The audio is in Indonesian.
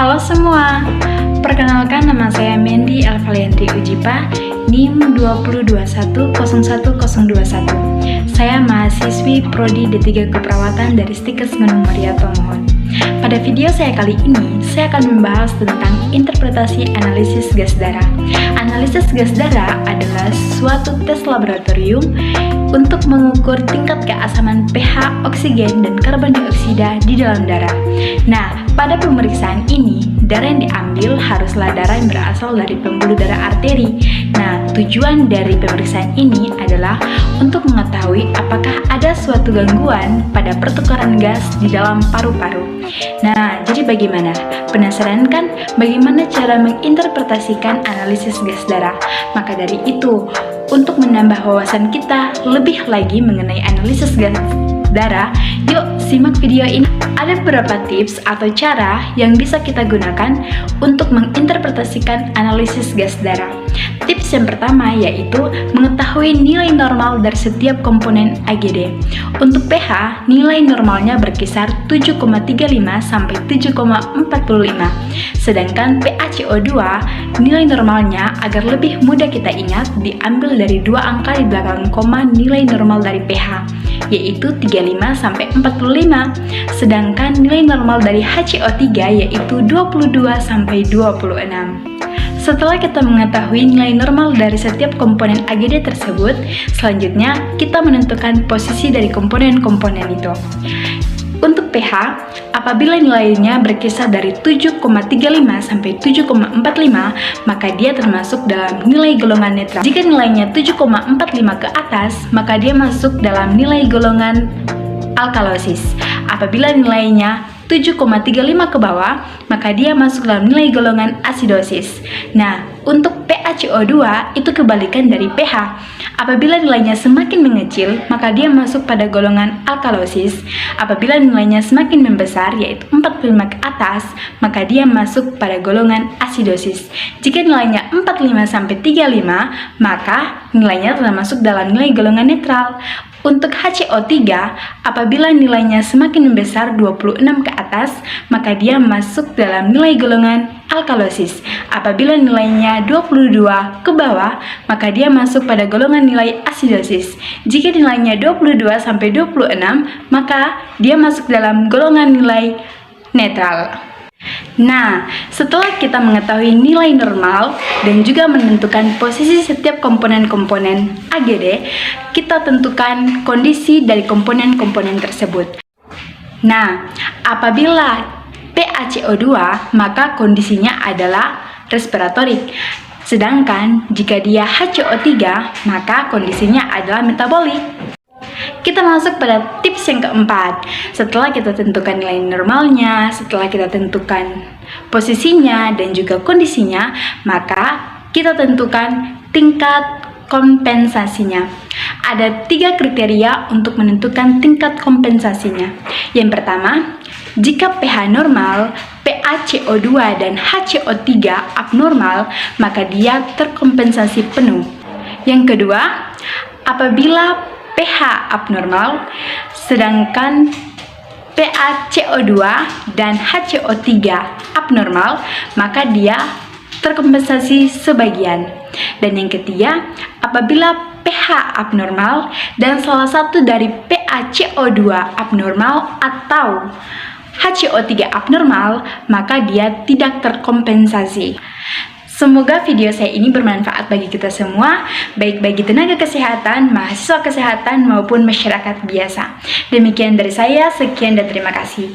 Halo semua, perkenalkan nama saya Mendy Elvalianti Ujipa, NIM 202101021. Saya mahasiswi Prodi D3 Keperawatan dari Stikes Gunung Muria Tomohon. Pada video saya kali ini, saya akan membahas tentang interpretasi analisis gas darah. Analisis gas darah adalah suatu tes laboratorium untuk mengukur tingkat keasaman pH, oksigen, dan karbon dioksida di dalam darah. Nah, pada pemeriksaan ini, darah yang diambil haruslah darah yang berasal dari pembuluh darah arteri. Nah, tujuan dari pemeriksaan ini adalah untuk mengetahui apakah ada suatu gangguan pada pertukaran gas di dalam paru-paru. Nah, jadi bagaimana? Penasaran kan bagaimana cara menginterpretasikan analisis gas darah? Maka dari itu, untuk menambah wawasan kita lebih lagi mengenai analisis gas darah, yuk simak video ini. Ada beberapa tips atau cara yang bisa kita gunakan untuk menginterpretasikan analisis gas darah. Tips yang pertama yaitu mengetahui nilai normal dari setiap komponen AGD. Untuk pH, nilai normalnya berkisar 7,35 sampai 7,45. Sedangkan PaCO2, nilai normalnya agar lebih mudah kita ingat diambil dari dua angka di belakang koma nilai normal dari pH, yaitu 35 sampai 45. Sedangkan nilai normal dari HCO3 yaitu 22 sampai 26. Setelah kita mengetahui nilai normal dari setiap komponen AGD tersebut, selanjutnya kita menentukan posisi dari komponen-komponen itu. Untuk pH, apabila nilainya berkisar dari 7,35 sampai 7,45, maka dia termasuk dalam nilai golongan netral. Jika nilainya 7,45 ke atas, maka dia masuk dalam nilai golongan alkalosis. Apabila nilainya 7,35 ke bawah, maka dia masuk dalam nilai golongan asidosis. Nah, untuk PaCO2 itu kebalikan dari pH. Apabila nilainya semakin mengecil, maka dia masuk pada golongan alkalosis. Apabila nilainya semakin membesar, yaitu 45 ke atas, maka dia masuk pada golongan asidosis. Jika nilainya 45 sampai 35, maka nilainya telah masuk dalam nilai golongan netral. Untuk HCO3, apabila nilainya semakin membesar 26 ke atas, maka dia masuk dalam nilai golongan alkalosis. Apabila nilainya 22 ke bawah, maka dia masuk pada golongan nilai asidosis. Jika nilainya 22 sampai 26, maka dia masuk dalam golongan nilai netral. Nah, setelah kita mengetahui nilai normal dan juga menentukan posisi setiap komponen-komponen AGD, kita tentukan kondisi dari komponen-komponen tersebut. Nah, apabila PaCO2, maka kondisinya adalah respiratorik. Sedangkan jika dia HCO3, maka kondisinya adalah metabolik. Kita masuk pada tips yang keempat. Setelah kita tentukan nilai normalnya, setelah kita tentukan posisinya dan juga kondisinya, maka kita tentukan tingkat kompensasinya. Ada 3 kriteria untuk menentukan tingkat kompensasinya. Yang pertama, jika pH normal, PaCO2 dan HCO3 abnormal, maka dia terkompensasi penuh. Yang kedua, apabila pH abnormal, sedangkan PaCO2 dan HCO3 abnormal, maka dia terkompensasi sebagian. Dan yang ketiga, apabila pH abnormal dan salah satu dari PaCO2 abnormal atau HCO3 abnormal, maka dia tidak terkompensasi. Semoga video saya ini bermanfaat bagi kita semua, baik bagi tenaga kesehatan, mahasiswa kesehatan, maupun masyarakat biasa. Demikian dari saya, sekian dan terima kasih.